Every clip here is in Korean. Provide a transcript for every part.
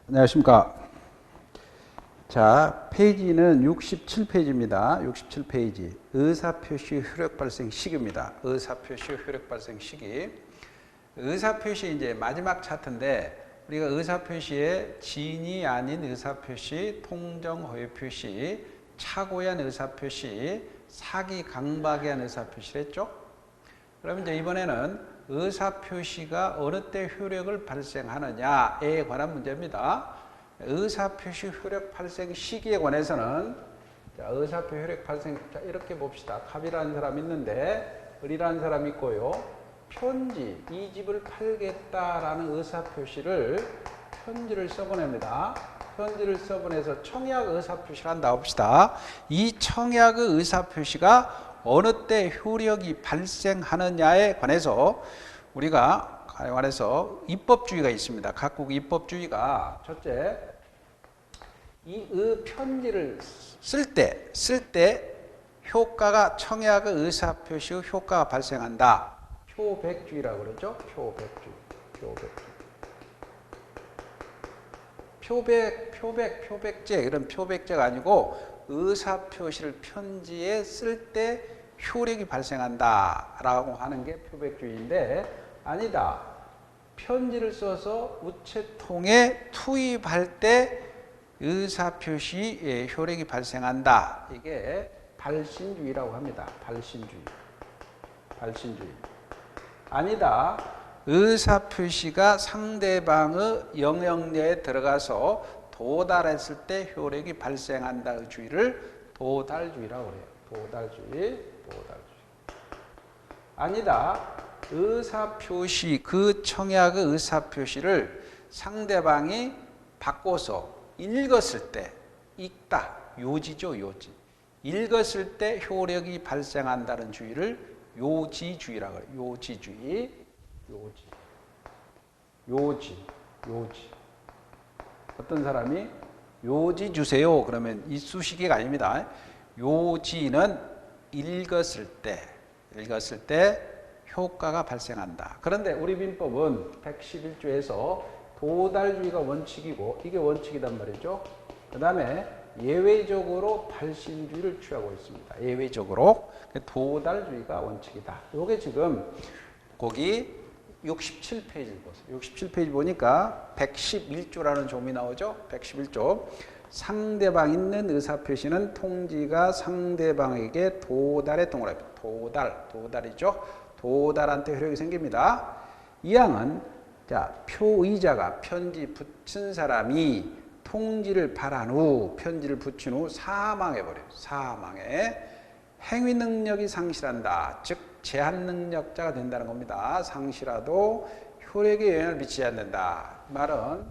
안녕하십니까. 자, 페이지는 67페이지입니다. 67페이지. 의사표시 효력 발생 시기입니다. 의사표시 효력 발생 시기. 의사표시 이제 마지막 차트인데 우리가 의사표시에 진이 아닌 의사표시, 통정 허위 표시, 착오한 의사표시, 사기 강박에 한 의사표시를 했죠. 그러면 이제 이번에는 의사표시가 어느 때 효력을 발생하느냐에 관한 문제입니다. 의사표시 효력 발생 시기에 관해서는 자, 의사표 효력 발생 자, 이렇게 봅시다. 갑이라는 사람이 있는데 을이라는 사람이 있고요. 편지, 이 집을 팔겠다라는 의사표시를 편지를 써보냅니다. 편지를 써보내서 청약 의사표시를 한다 봅시다. 이 청약의 의사표시가 어느 때 효력이 발생하느냐에 관해서 우리가 관해서 입법주의가 있습니다. 각국 입법주의가 첫째, 이 편지를 쓸 때 효과가 청약의 의사표시의 효과가 발생한다. 표백주의라고 그러죠. 표백제 이런 표백제가 아니고 의사표시를 편지에 쓸 때 효력이 발생한다라고 하는 게 표백주의인데 아니다. 편지를 써서 우체통에 투입할 때 의사표시의 효력이 발생한다. 이게 발신주의라고 합니다. 발신주의. 아니다. 의사표시가 상대방의 영역내에 들어가서 도달했을 때 효력이 발생한다의 주의를 도달주의라고 해요. 도달주의. 아니다. 의사표시, 그 청약의 의사표시를 상대방이 바꿔서 읽었을 때, 읽다, 요지죠, 요지. 읽었을 때 효력이 발생한다는 주의를 요지주의라고 해요. 요지. 어떤 사람이 요지 주세요. 그러면 이쑤시개가 아닙니다. 요지는 읽었을 때 효과가 발생한다. 그런데 우리 민법은 111조에서 도달주의가 원칙이고 이게 원칙이란 말이죠. 그 다음에 예외적으로 발신주의를 취하고 있습니다. 예외적으로 도달주의가 원칙이다. 이게 지금 거기 67페이지를 보세요. 67페이지 보니까 111조라는 조문이 나오죠. 111조. 상대방 있는 의사표시는 통지가 상대방에게 도달에 동원합니다. 도달이죠. 도달한테 효력이 생깁니다. 이 항은 자, 표의자가 편지 붙인 사람이 통지를 발한 후 편지를 붙인 후 사망해버려요. 사망해 행위 능력이 상실한다. 즉 제한 능력자가 된다는 겁니다. 상실하도 효력에 영향을 미치지 않는다. 말은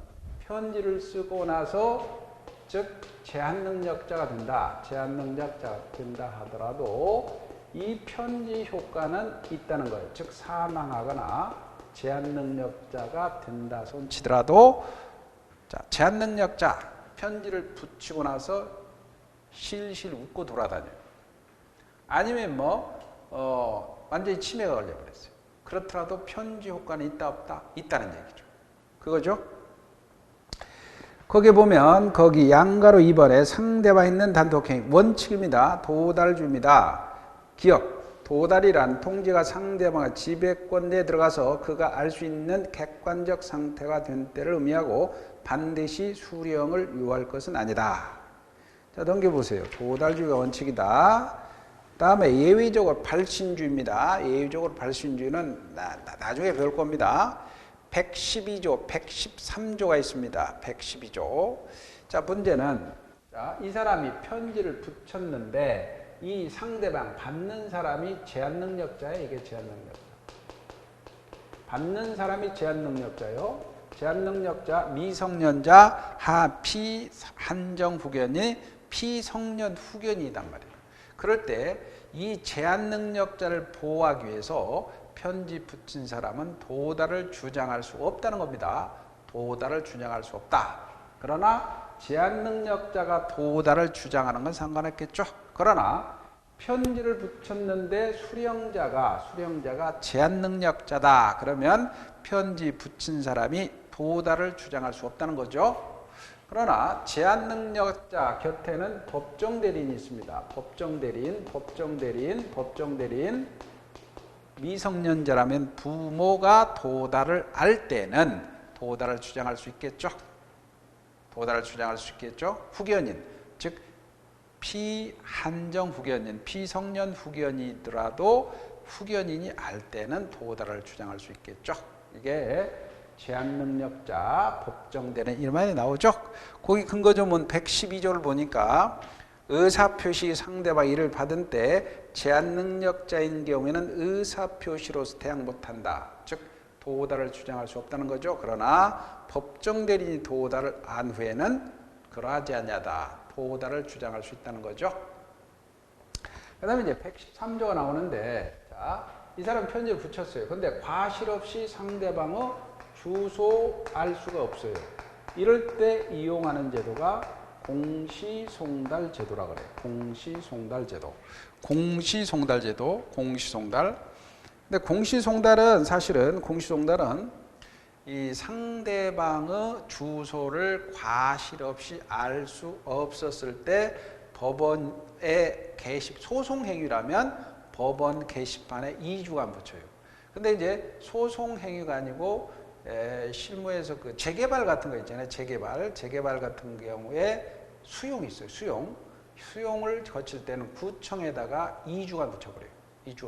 편지를 쓰고 나서 즉 제한 능력자가 된다. 제한 능력자가 된다 하더라도 이 편지 효과는 있다는 거예요. 즉 사망하거나 제한 능력자가 된다 손치더라도 자, 제한 능력자 편지를 붙이고 나서 실실 웃고 돌아다녀요. 아니면 완전히 치매가 걸려버렸어요. 그렇더라도 편지 효과는 있다 없다? 있다는 얘기죠. 그거죠? 거기 보면 거기 양가로 2번에 상대방 있는 단독행위 원칙입니다. 도달주의입니다. 기억, 도달이란 통지가 상대방의 지배권 내에 들어가서 그가 알 수 있는 객관적 상태가 된 때를 의미하고 반드시 수령을 요할 것은 아니다. 자, 넘겨보세요. 도달주의가 원칙이다. 다음에 예외적으로 발신주의입니다. 예외적으로 발신주의는 나중에 배울 겁니다. 112조, 113조가 있습니다. 112조. 자, 문제는 자, 이 사람이 편지를 붙였는데 이 상대방 받는 사람이 제한 능력자예요. 이게 제한 능력자. 받는 사람이 제한 능력자요. 제한 능력자 미성년자 하피 한정 후견이 피성년 후견이단 말이에요. 그럴 때 이 제한 능력자를 보호하기 위해서 편지 붙인 사람은 도달을 주장할 수 없다는 겁니다. 도달을 주장할 수 없다. 그러나 제한 능력자가 도달을 주장하는 건 상관없겠죠. 그러나 편지를 붙였는데 수령자가 제한 능력자다. 그러면 편지 붙인 사람이 도달을 주장할 수 없다는 거죠. 그러나 제한능력자 곁에는 법정대리인이 있습니다. 법정대리인. 미성년자라면 부모가 도달을 알 때는 도달을 주장할 수 있겠죠. 후견인, 즉 피한정 후견인, 피성년 후견이더라도 후견인이 알 때는 도달을 주장할 수 있겠죠. 이게 제한능력자 법정대리인 이런 말이 나오죠. 거기 근거조문 112조를 보니까 의사표시 상대방 일을 받은 때 제한능력자인 경우에는 의사표시로서 대항 못한다. 즉 도달을 주장할 수 없다는 거죠. 그러나 법정대리인이 도달을 안 후에는 그러하지 아니하다. 도달을 주장할 수 있다는 거죠. 그 다음에 이제 113조가 나오는데, 자, 이 사람 편지를 붙였어요. 근데 과실 없이 상대방의 주소 알 수가 없어요. 이럴 때 이용하는 제도가 공시송달 제도라 그래요. 공시송달. 근데 공시송달은 사실은 이 상대방의 주소를 과실 없이 알 수 없었을 때 법원에 소송 행위라면 법원 게시판에 2주간 붙여요. 근데 이제 소송 행위가 아니고 실무에서 그 재개발 같은 거 있잖아요. 재개발 같은 경우에 수용이 있어요. 수용을 거칠 때는 구청에다가 2주간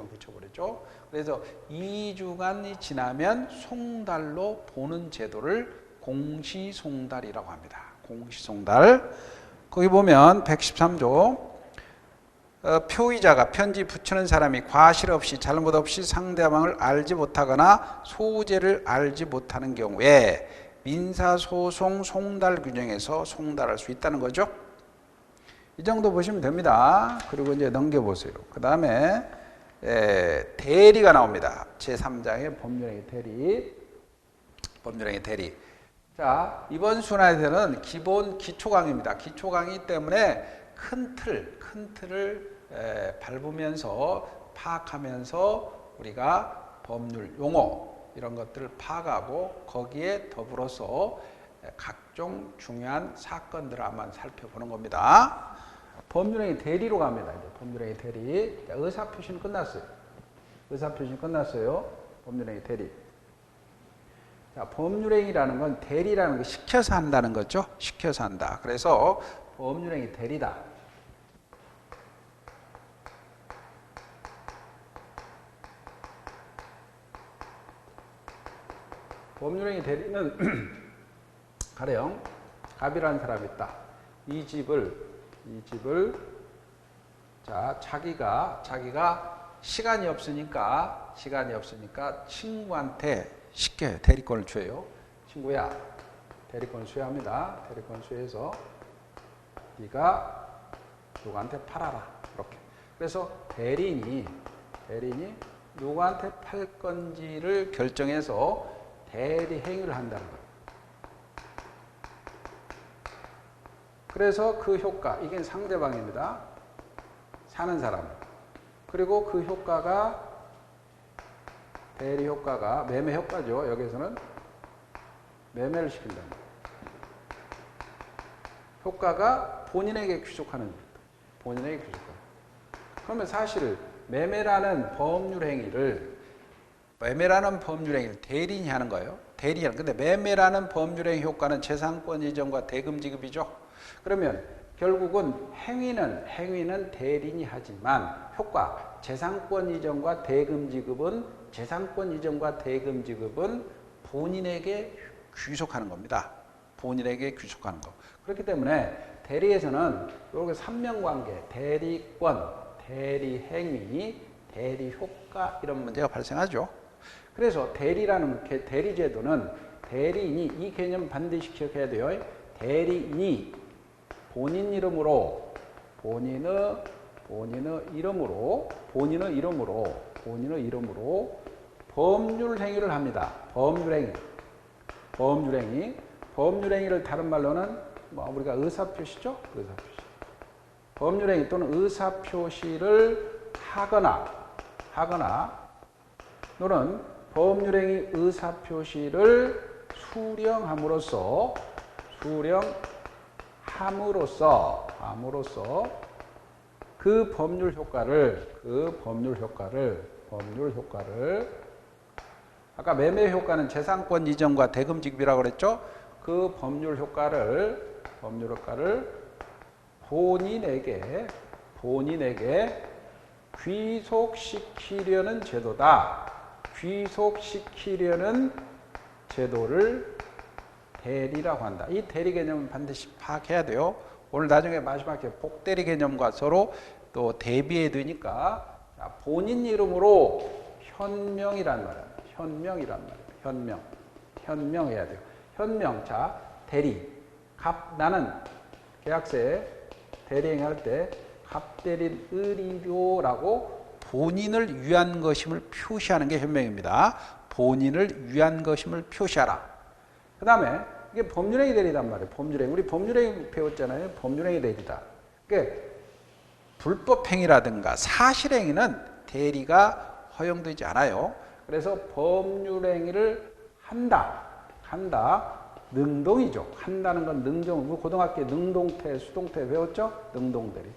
붙여버렸죠. 그래서 2주간이 지나면 송달로 보는 제도를 공시송달이라고 합니다. 공시송달. 거기 보면 113조 표의자가 편지 붙이는 사람이 과실 없이 잘못 없이 상대방을 알지 못하거나 소재를 알지 못하는 경우에 민사소송 송달 규정에서 송달할 수 있다는 거죠. 이 정도 보시면 됩니다. 그리고 이제 넘겨보세요. 그 다음에 대리가 나옵니다. 제3장의 법률행위 대리. 자, 이번 순환에서는 기본 기초강의입니다. 기초강의 때문에 큰 틀을 밟으면서 파악하면서 우리가 법률 용어 이런 것들을 파악하고 거기에 더불어서 각종 중요한 사건들을 한번 살펴보는 겁니다. 법률행위 대리로 갑니다. 이제 법률행위 대리. 의사표시는 끝났어요. 법률행위 대리. 자, 법률행위라는 건 대리라는 거 시켜서 한다는 거죠. 시켜서 한다. 그래서 법률행위 대리다. 법률행위 대리는 가령 갑이라는 사람이 있다. 이 집을 자, 자기가 시간이 없으니까 친구한테 시켜요. 대리권을 줘요. 친구야, 대리권을 수여합니다. 대리권 수여해서 네가 누구한테 팔아라. 이렇게. 그래서 대리인이 누구한테 팔 건지를 결정해서 대리 행위를 한다는 거예요. 그래서 그 효과, 이게 상대방입니다. 사는 사람. 그리고 그 효과가 대리 효과가 매매 효과죠. 여기서는 매매를 시킨다. 효과가 본인에게 귀속하는 겁니다. 그러면 사실 매매라는 법률 행위를 대리인이 하는 거예요. 근데 매매라는 법률 행위 효과는 재산권 이전과 대금 지급이죠. 그러면 결국은 행위는 대리인이 하지만 효과, 재산권 이전과 대금 지급은 본인에게 귀속하는 겁니다. 그렇기 때문에 대리에서는 이렇게 삼명관계, 대리권, 대리행위, 대리효과 이런 문제가 발생하죠. 그래서 대리 제도는 대리인이 이 개념 반드시 기억해야 돼요. 대리인이 본인의 이름으로 법률 행위를 합니다. 법률 행위를 다른 말로는 우리가 의사표시죠. 법률 행위 또는 의사표시를 하거나 또는 법률 행위 의사표시를 수령함으로써 그 법률 효과를 아까 매매 효과는 재산권 이전과 대금 지급이라고 그랬죠? 그 법률 효과를 본인에게 귀속시키려는 제도다. 귀속시키려는 제도를 대리라고 한다. 이 대리 개념은 반드시 파악해야 돼요. 오늘 나중에 마지막에 복대리 개념과 서로 또 대비해야 되니까 본인 이름으로 현명이란 말이야. 현명해야 돼요. 현명. 자, 대리. 나는 계약서에 대리행할 때 갑대리 의리료라고 본인을 위한 것임을 표시하는 게 현명입니다. 본인을 위한 것임을 표시하라. 그 다음에 이게 법률행위 대리란 말이에요. 법률행위. 우리 법률행위 배웠잖아요. 법률행위 대리다. 그러니까 불법행위라든가 사실행위는 대리가 허용되지 않아요. 그래서 법률행위를 한다. 능동이죠. 한다는 건 능동. 고등학교에 능동태, 수동태 배웠죠? 능동대리.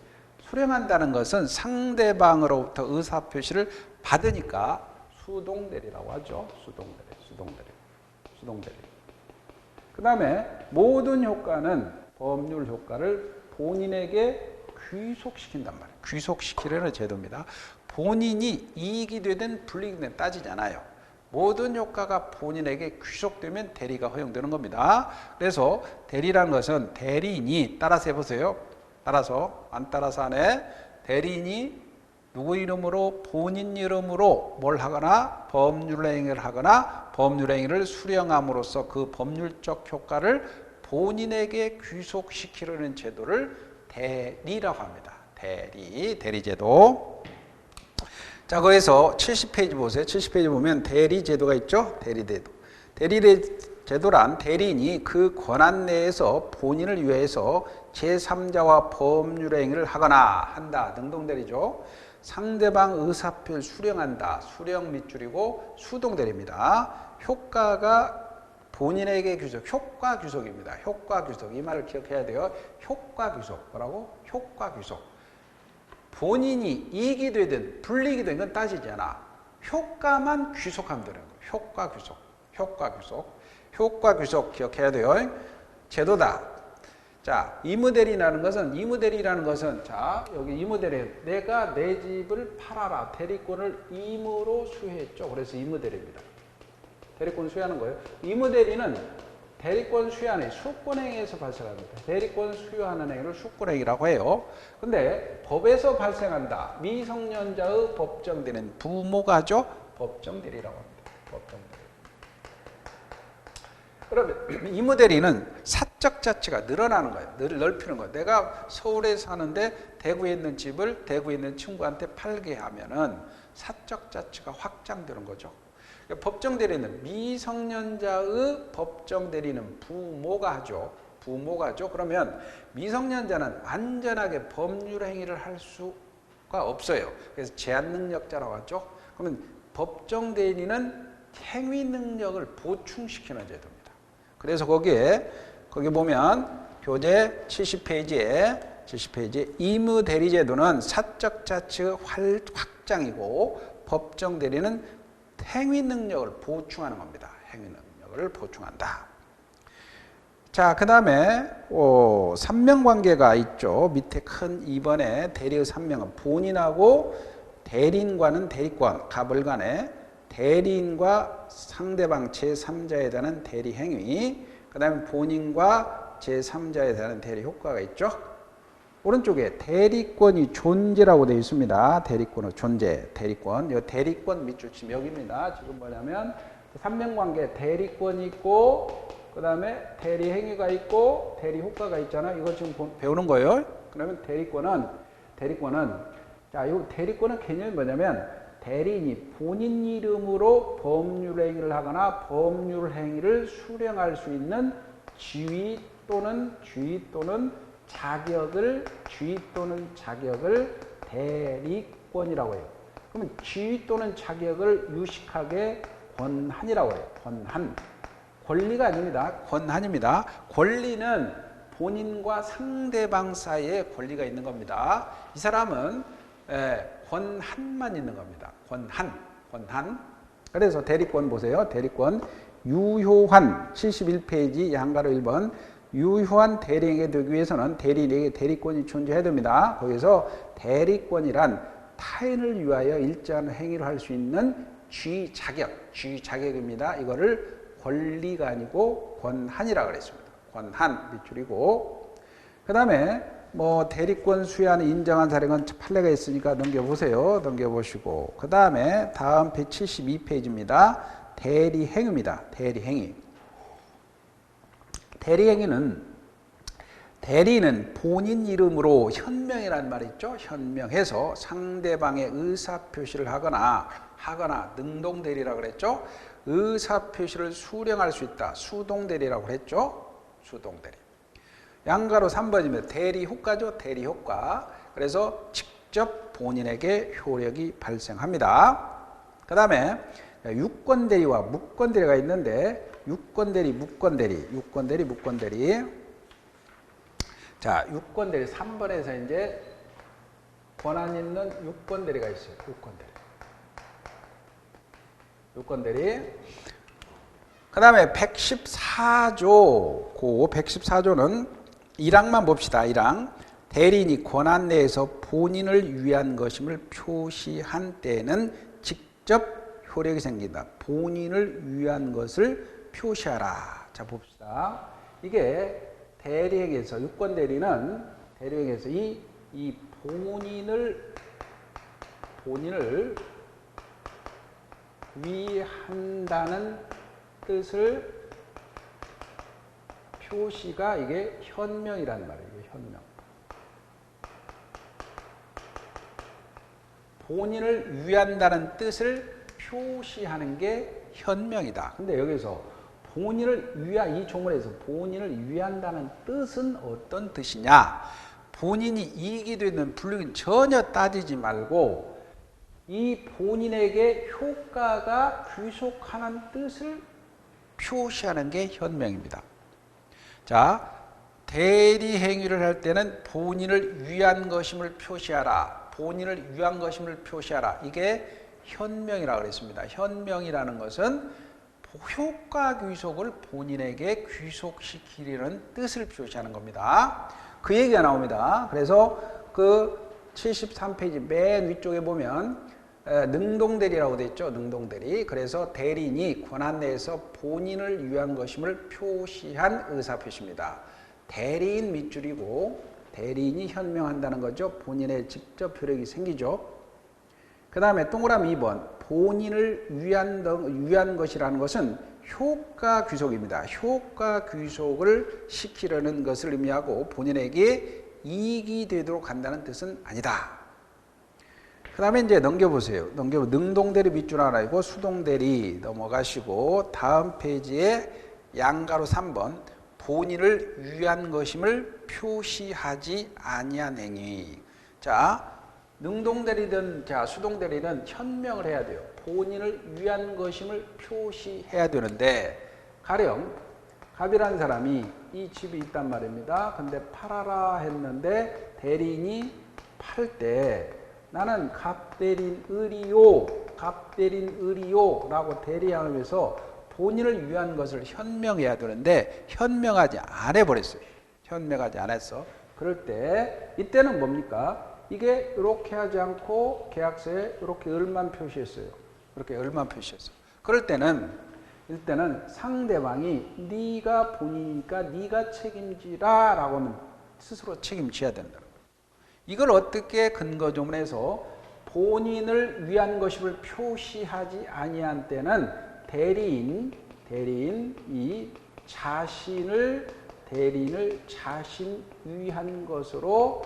수령한다는 것은 상대방으로부터 의사표시를 받으니까 수동대리라고 하죠. 수동대리. 그 다음에 모든 효과는 법률 효과를 본인에게 귀속시킨단 말이에요. 귀속시키려는 제도입니다. 본인이 이익이 되든 불이익이 되든 따지지 않아요. 모든 효과가 본인에게 귀속되면 대리가 허용되는 겁니다. 그래서 대리라는 것은 대리인이 따라서 해보세요. 안 따라서 하네. 대리인이 누구 이름으로 본인 이름으로 뭘 하거나 법률행위를 하거나 법률행위를 수령함으로써 그 법률적 효과를 본인에게 귀속시키려는 제도를 대리라고 합니다. 대리제도. 자, 거기서 70페이지 보세요. 70페이지 보면 대리제도가 있죠? 대리제도란 대리인이 그 권한 내에서 본인을 위해서 제3자와 법률행위를 하거나 한다. 능동대리죠. 상대방 의사표를 수령한다. 수령 밑줄이고 수동대리입니다. 효과가 본인에게 규속. 효과규속입니다. 효과규속. 이 말을 기억해야 돼요. 효과규속. 뭐라고? 효과규속. 본인이 이익이 되든 불이익이 되든 건 따지지 않아. 효과만 귀속하면 되는 거예요. 효과규속 기억해야 돼요. 제도다. 자, 이무대리라는 것은 자, 여기 이무대리. 내가 내 집을 팔아라. 대리권을 임으로 수여했죠. 그래서 이무대리입니다. 대리권 수여하는 거예요. 이무대리는 대리권 수여하는 수권행위에서 발생합니다. 대리권 수여하는 행위를 수권행위라고 해요. 근데 법에서 발생한다. 미성년자의 법정대리는 부모가죠. 법정대리라고 합니다. 법정대리. 그러면 이무대리는 사적 자치가 늘어나는 거예요. 넓히는 거예요. 내가 서울에 사는데 대구에 있는 집을 대구에 있는 친구한테 팔게 하면은 사적 자치가 확장되는 거죠. 법정대리는 미성년자의 법정대리는 부모가 하죠. 그러면 미성년자는 안전하게 법률행위를 할 수가 없어요. 그래서 제한능력자라고 하죠. 그러면 법정대리는 행위능력을 보충시키는 제도입니다. 그래서 거기 보면 교재 70페이지에 임의대리제도는 사적 자치의 확장이고 법정대리는 행위 능력을 보충하는 겁니다. 행위 능력을 보충한다. 자, 그 다음에 삼명관계가 있죠. 밑에 큰 2번에 대리의 삼명은 본인하고 대리인과는 대리권, 갑을 간에 대리인과 상대방 제3자에 대한 대리행위, 그 다음에 본인과 제3자에 대한 대리효과가 있죠. 오른쪽에 대리권이 존재라고 되어 있습니다. 대리권의 존재, 대리권. 이 대리권 밑줄 치면 여기입니다. 지금 뭐냐면 삼명관계 대리권이 있고 그 다음에 대리행위가 있고 대리효과가 있잖아요. 이거 지금 배우는 거예요. 그러면 대리권은 자, 이 대리권의 개념이 뭐냐면 대리인이 본인 이름으로 법률행위를 하거나 법률행위를 수령할 수 있는 지위 또는 자격을 대리권이라고 해요. 그러면 지위 또는 자격을 유식하게 권한이라고 해요. 권리가 아닙니다. 권한입니다. 권리는 본인과 상대방 사이에 권리가 있는 겁니다. 이 사람은 권한만 있는 겁니다. 권한. 그래서 대리권 보세요. 대리권 유효한 71페이지 양가로 1번 유효한 대리행위가 되기 위해서는 대리인에게 대리권이 존재해야 됩니다. 거기서 대리권이란 타인을 위하여 일정한 행위를 할 수 있는 쥐자격입니다. 이거를 권리가 아니고 권한이라고 그랬습니다. 권한 밑줄이고 그 다음에 뭐 대리권 수여하는 인정한 사례는 판례가 있으니까 넘겨보세요. 넘겨보시고 그 다음에 다음 페이지 72페이지입니다. 대리행위입니다. 대리는 본인 이름으로 현명이라는 말이 있죠. 현명해서 상대방의 의사표시를 하거나 능동대리라고 그랬죠. 의사표시를 수령할 수 있다. 수동대리라고 그랬죠. 수동대리. 양가로 3번이면 대리효과죠. 대리효과. 그래서 직접 본인에게 효력이 발생합니다. 그 다음에 유권대리와 무권대리가 있는데 유권대리, 무권대리. 자, 유권대리 3번에서 이제 권한 있는 유권대리가 있어요. 유권대리. 그 다음에 114조, 114조는 1항만 봅시다. 1항. 대리인이 권한 내에서 본인을 위한 것임을 표시한 때에는 직접 효력이 생긴다. 본인을 위한 것을 표시하라. 자, 봅시다. 이게 대리행위에서 유권대리는 대리행위에서 이 본인을 위한다는 뜻을 표시가 이게 현명이라는 말이에요. 현명. 본인을 위한다는 뜻을 표시하는 게 현명이다. 근데 여기서 이 조문에서 본인을 위한다는 뜻은 어떤 뜻이냐? 본인이 이익이 되는 불이익은 전혀 따지지 말고 이 본인에게 효과가 귀속하는 뜻을 표시하는 게 현명입니다. 자, 대리행위를 할 때는 본인을 위한 것임을 표시하라. 본인을 위한 것임을 표시하라. 이게 현명이라고 그랬습니다. 현명이라는 것은 효과 귀속을 본인에게 귀속시키려는 뜻을 표시하는 겁니다. 그 얘기가 나옵니다. 그래서 그 73페이지 맨 위쪽에 보면 능동대리라고 되어 있죠. 능동대리. 그래서 대리인이 권한 내에서 본인을 위한 것임을 표시한 의사표시입니다. 대리인 밑줄이고 대리인이 현명한다는 거죠. 본인의 직접 효력이 생기죠. 그 다음에 동그라미 2번 본인을 위한 것이라는 것은 효과 귀속입니다. 효과 귀속을 시키려는 것을 의미하고 본인에게 이익이 되도록 한다는 뜻은 아니다. 그 다음에 이제 넘겨보세요. 능동대리 밑줄 하나 있고 수동대리 넘어가시고 다음 페이지에 양가로 3번 본인을 위한 것임을 표시하지 아니한 행위. 자, 능동대리든 수동대리는 현명을 해야 돼요. 본인을 위한 것임을 표시해야 되는데 가령 갑이라는 사람이 이 집이 있단 말입니다. 근데 팔아라 했는데 대리인이 팔 때 나는 갑대린 의리요 라고 대리하면서 본인을 위한 것을 현명해야 되는데 현명하지 않아 버렸어요. 현명하지 않았어. 그럴 때 이때는 뭡니까? 이게 이렇게 하지 않고 계약서에 이렇게 을만 표시했어요. 이렇게 을만 표시했어요. 그럴 때는 일단은 상대방이 네가 본인이니까 네가 책임지라 라고는 스스로 책임져야 된다. 이걸 어떻게 근거조문에서 본인을 위한 것임을 표시하지 아니한 때는 대리인이 대리인을 자신 위한 것으로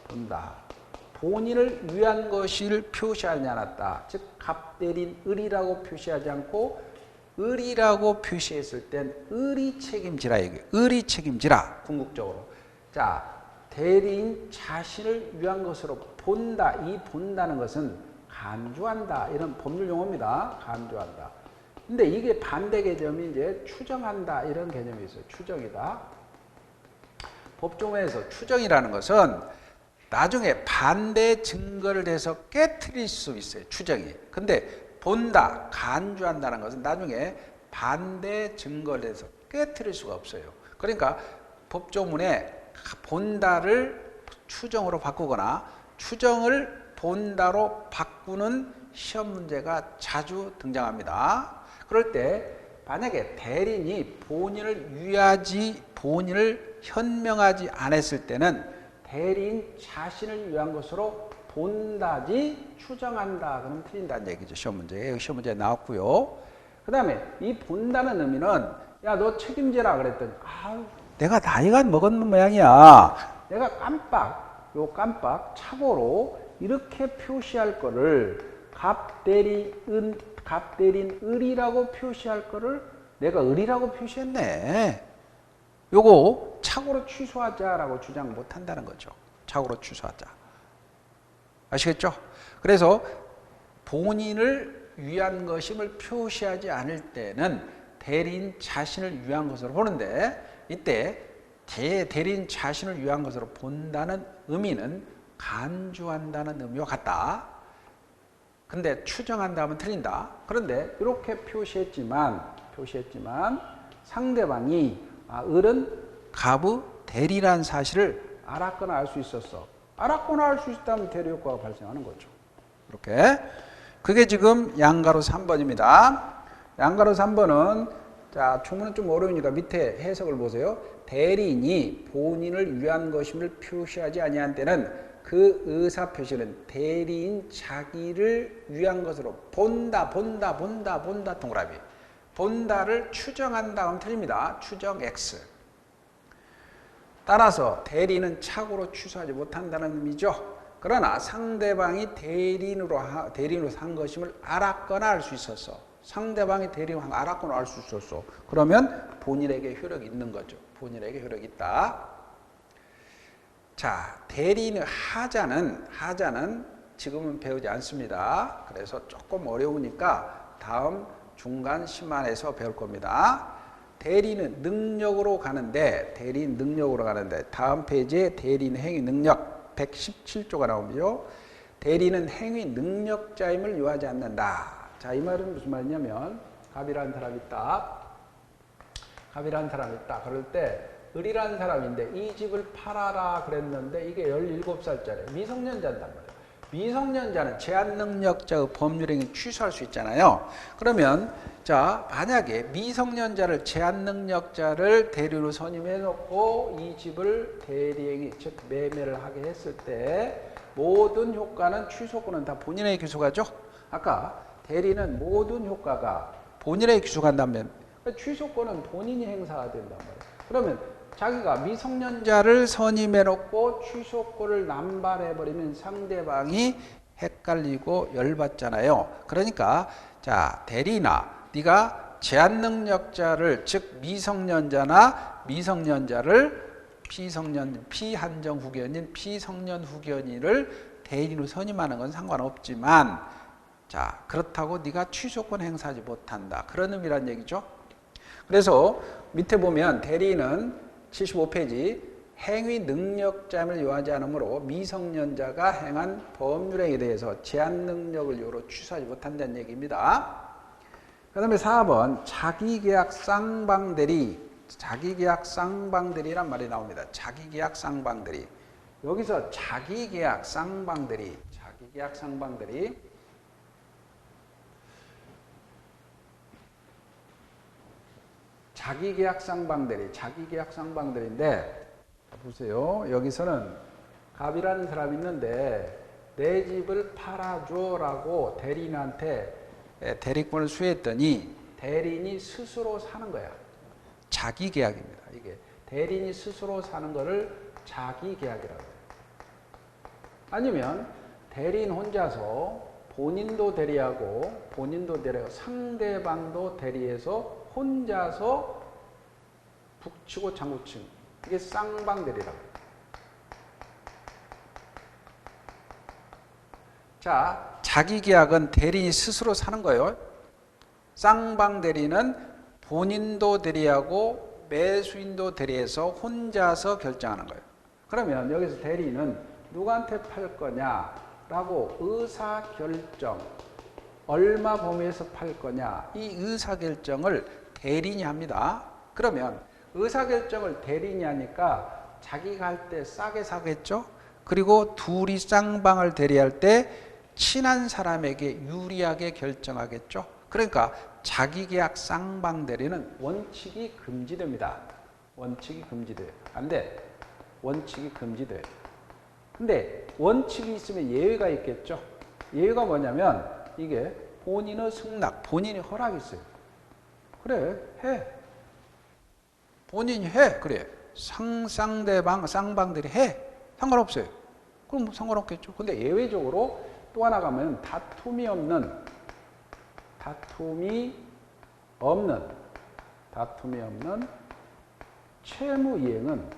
본다. 본인을 위한 것을 표시하지 않았다. 즉 갑대린 을이라고 표시하지 않고 을이라고 표시했을 땐 을이 책임지라 이게 을이 책임지라 궁극적으로. 자, 대리인 자신을 위한 것으로 본다. 이 본다는 것은 간주한다. 이런 법률 용어입니다. 간주한다. 근데 이게 반대 개념이 이제 추정한다 이런 개념이 있어요. 추정이다. 법조문에서 추정이라는 것은 나중에 반대 증거를 대서 깨트릴 수 있어요. 추정이. 근데 본다, 간주한다는 것은 나중에 반대 증거를 대서 깨트릴 수가 없어요. 그러니까 법조문에 본다를 추정으로 바꾸거나 추정을 본다로 바꾸는 시험 문제가 자주 등장합니다. 그럴 때 만약에 대리인이 본인을 현명하지 않았을 때는 대리인 자신을 위한 것으로 본다지 추정한다. 그러면 틀린다는 얘기죠. 시험 문제에. 시험 문제에 나왔고요. 그 다음에 이 본다는 의미는 야, 너 책임지라 그랬더니 내가 나이가 먹은 모양이야. 내가 깜빡 착오로 이렇게 표시할 거를 갑대린 을이라고 표시할 거를 내가 을이라고 표시했네. 요거 착오로 취소하자라고 주장 못 한다는 거죠. 착오로 취소하자. 아시겠죠? 그래서 본인을 위한 것임을 표시하지 않을 때는 대리인 자신을 위한 것으로 보는데 이때 대리인 자신을 위한 것으로 본다는 의미는 간주한다는 의미와 같다. 근데 추정한다 하면 틀린다. 그런데 이렇게 표시했지만 상대방이 을은 갑의 대리라는 사실을 알았거나 알 수 있었어. 알았거나 알 수 있다면 대리 효과가 발생하는 거죠. 이렇게. 그게 지금 양가로 3번입니다. 양가로 3번은 자, 주문은 좀 어려우니까 밑에 해석을 보세요. 대리인이 본인을 위한 것임을 표시하지 아니한 때는 그 의사 표시는 대리인 자기를 위한 것으로 본다 동그라미. 본다를 추정한다 하면 틀립니다. 추정 X. 따라서 대리인은 착오로 취소하지 못한다는 의미죠. 그러나 상대방이 대리인으로 한 것임을 알았거나 알 수 있었어. 상대방이 대리인으로 알았거나 알 수 있었어. 그러면 본인에게 효력이 있는 거죠. 본인에게 효력이 있다. 자, 대리인의 하자는 지금은 배우지 않습니다. 그래서 조금 어려우니까 다음 중간 심한에서 배울 겁니다. 대리인은 능력으로 가는데 다음 페이지에 대리인 행위 능력 117조가 나오죠. 대리인은 행위 능력자임을 요하지 않는다. 자, 이 말은 무슨 말이냐면 갑이라는 사람이 있다. 그럴 때 을이라는 사람인데 이 집을 팔아라 그랬는데 이게 17살짜리 미성년자란 말이에요. 미성년자는 제한능력자의 법률행위 취소할 수 있잖아요. 그러면 자, 만약에 미성년자를 제한능력자를 대리로 선임해 놓고 이 집을 대리행위 즉 매매를 하게 했을 때 모든 효과는 취소권은 다 본인에게 귀속하죠. 아까 대리는 모든 효과가 본인에게 귀속한다면 취소권은 본인이 행사가 된단 말이에요. 그러면 자기가 미성년자를 선임해 놓고 취소권을 남발해 버리면 상대방이 헷갈리고 열받잖아요. 그러니까 자, 대리나 네가 제한능력자를 즉 미성년자를 피한정 후견인 피성년 후견인을 대리로 선임하는 건 상관없지만 자, 그렇다고 네가 취소권 행사하지 못한다. 그런 의미란 얘기죠. 그래서 밑에 보면 대리인은 75페이지 행위 능력자임을 요하지 않으므로 미성년자가 행한 법률행위에 대해서 제한 능력을 요로 취소하지 못한다는 얘기입니다. 그 다음에 4번 자기계약 쌍방대리란 말이 나옵니다. 자기계약 쌍방대리. 여기서 자기계약 쌍방대리 자기계약 쌍방대리인데 보세요. 여기서는 갑이라는 사람이 있는데 내 집을 팔아줘라고 대리인한테 대리권을 수여했더니 대리인이 스스로 사는 거야. 자기계약입니다. 이게 대리인이 스스로 사는 거를 자기계약이라고 해요. 아니면 대리인 혼자서 본인도 대리하고 상대방도 대리해서 혼자서 북치고 장구치는 이게 쌍방대리라고 해요. 자, 자기계약은 대리인이 스스로 사는 거예요. 쌍방 대리는 본인도 대리하고 매수인도 대리해서 혼자서 결정하는 거예요. 그러면 여기서 대리는 누구한테 팔 거냐라고 의사결정, 얼마 범위에서 팔 거냐, 이 의사결정을 대리인이 합니다. 그러면 의사결정을 대리인이 하니까 자기가 할 때 싸게 사겠죠. 그리고 둘이 쌍방을 대리할 때 친한 사람에게 유리하게 결정하겠죠. 그러니까 자기계약 쌍방 대리는 원칙이 금지됩니다. 원칙이 금지돼요. 안 돼. 원칙이 금지돼요. 근데 원칙이 있으면 예외가 있겠죠. 예외가 뭐냐면 이게 본인의 승낙, 본인의 허락이 있어요. 그래, 해. 본인이 해. 그래. 상대방, 쌍방들이 해. 상관없어요. 그럼 뭐 상관없겠죠. 근데 예외적으로 또 하나 가면 다툼이 없는 채무이행은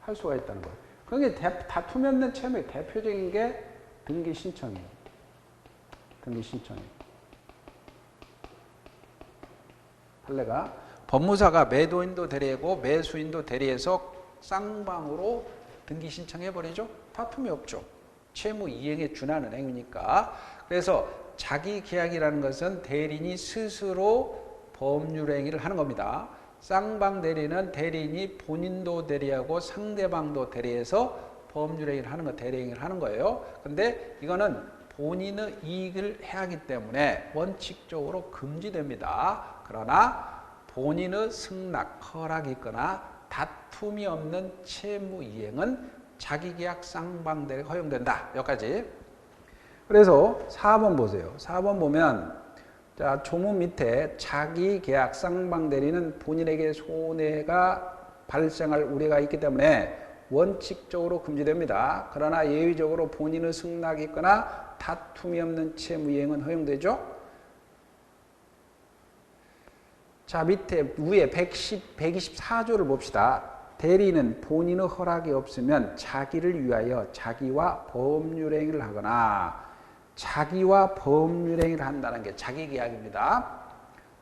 할 수가 있다는 거예요. 그게 다툼이 없는 채무의 대표적인 게 등기 신청이에요. 등기 신청이에요. 판례가 법무사가 매도인도 대리하고 매수인도 대리해서 쌍방으로 등기 신청해 버리죠. 다툼이 없죠. 채무 이행에 준하는 행위니까. 그래서 자기 계약이라는 것은 대리인이 스스로 법률 행위를 하는 겁니다. 쌍방 대리는 대리인이 본인도 대리하고 상대방도 대리해서 법률 행위를 하는 거, 대리 행위를 하는 거예요. 근데 이거는 본인의 이익을 해야 하기 때문에 원칙적으로 금지됩니다. 그러나 본인의 승낙, 허락이 있거나 다툼이 없는 채무 이행은 자기계약 쌍방 대리가 허용된다. 여기까지. 그래서 4번 보세요. 4번 보면 자, 조문 밑에 자기계약 쌍방 대리는 본인에게 손해가 발생할 우려가 있기 때문에 원칙적으로 금지됩니다. 그러나 예외적으로 본인의 승낙이 있거나 다툼이 없는 채무 이행은 허용되죠. 자, 밑에 위에 124조를 봅시다. 대리는 본인의 허락이 없으면 자기를 위하여 자기와 법률행위를 하거나 자기와 법률행위를 한다는 게 자기계약입니다.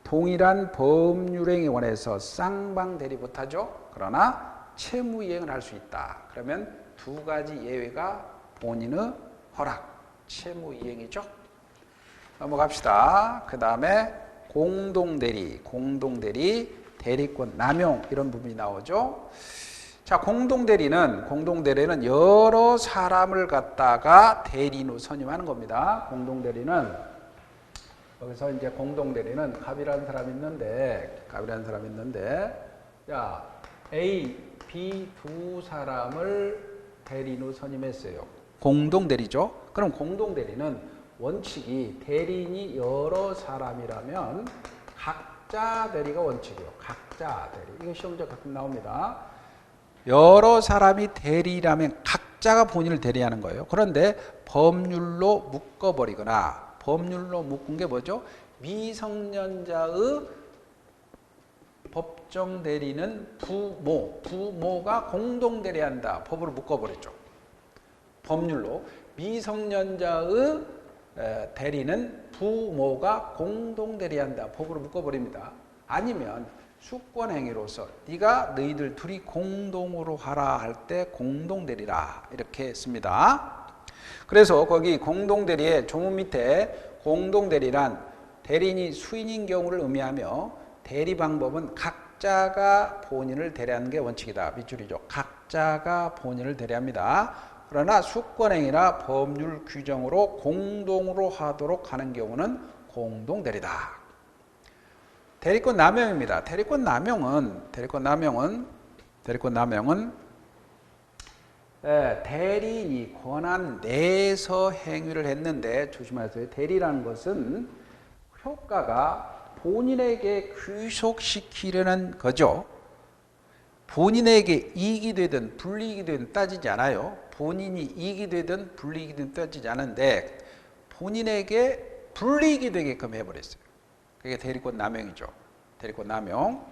동일한 법률행위에 관해서 쌍방 대리 못하죠. 그러나 채무이행을 할 수 있다. 그러면 두 가지 예외가 본인의 허락, 채무이행이죠. 넘어갑시다. 그 다음에 공동대리, 대리권 남용 이런 부분이 나오죠. 자, 공동대리는 여러 사람을 갖다가 대리인으로 선임하는 겁니다. 공동대리는 여기서 이제 공동대리는 갑이라는 사람이 있는데 야, A, B 두 사람을 대리인으로 선임했어요. 공동대리죠. 그럼 공동대리는 원칙이 대리인이 여러 사람이라면 각자 대리가 원칙이에요. 각자 대리. 이거 시험 문제 가끔 나옵니다. 여러 사람이 대리라면 각자가 본인을 대리하는 거예요. 그런데 법률로 묶어버리거나 법률로 묶은 게 뭐죠? 미성년자의 법정 대리는 부모가 공동 대리한다. 법으로 묶어버렸죠. 법률로 미성년자의 대리는 부모가 공동 대리한다. 법으로 묶어버립니다. 아니면 수권행위로서 너희들 둘이 공동으로 하라 할 때 공동 대리라 이렇게 했습니다. 그래서 거기 공동 대리의 조문 밑에 공동 대리란 대리인이 수인인 경우를 의미하며 대리 방법은 각자가 본인을 대리하는 게 원칙이다. 밑줄이죠. 각자가 본인을 대리합니다. 그러나 수권행위나 법률 규정으로 공동으로 하도록 하는 경우는 공동대리다. 대리권 남용입니다. 대리권 남용은 대리인이 권한 내에서 행위를 했는데 조심하세요. 대리라는 것은 효과가 본인에게 귀속시키려는 거죠. 본인에게 이익이 되든 불이익이 되든 따지지 않아요. 본인이 이익이 되든 불이익이 되든 따지지 않은데 본인에게 불이익이 되게끔 해버렸어요. 그게 대리권 남용이죠. 대리권 남용.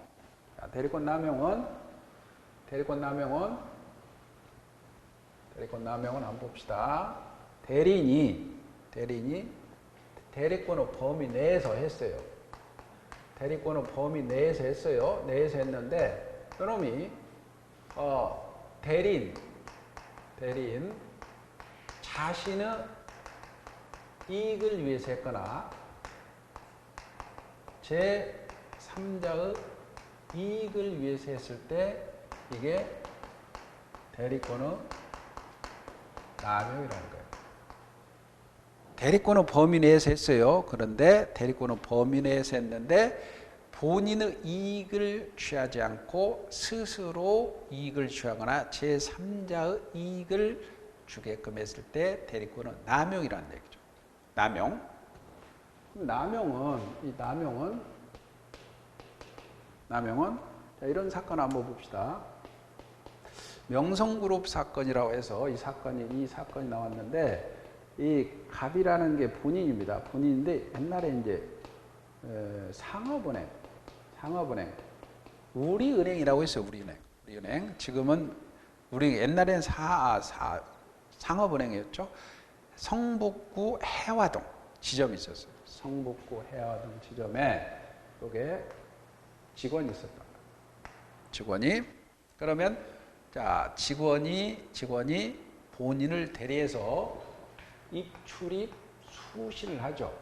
자, 대리권 남용은 한번 봅시다. 대리인이 대리권의 범위 내에서 했어요. 대리권의 범위 내에서 했어요. 내에서 했는데 그놈이 대리인 자신의 이익을 위해서 했거나 제3자의 이익을 위해서 했을 때 이게 대리권의 남용이라는 거예요. 대리권의 범위 내에서 했어요. 그런데 대리권의 범위 내에서 했는데 본인의 이익을 취하지 않고 스스로 이익을 취하거나 제3자의 이익을 주게끔 했을 때 대리권은 남용이라는 얘기죠. 남용. 남용은 자, 이런 사건 한번 봅시다. 명성그룹 사건이라고 해서 이 사건이 나왔는데 이 갑이라는 게 본인입니다. 본인인데 옛날에 이제 상업은행 우리은행이라고 했어요. 우리은행. 지금은 우리 옛날엔 상업은행이었죠. 성북구 해화동 지점이 있었어요. 성북구 해화동 지점에 여기에 직원이 있었다. 직원이 그러면 자 직원이 본인을 대리해서 입출입 수신을 하죠.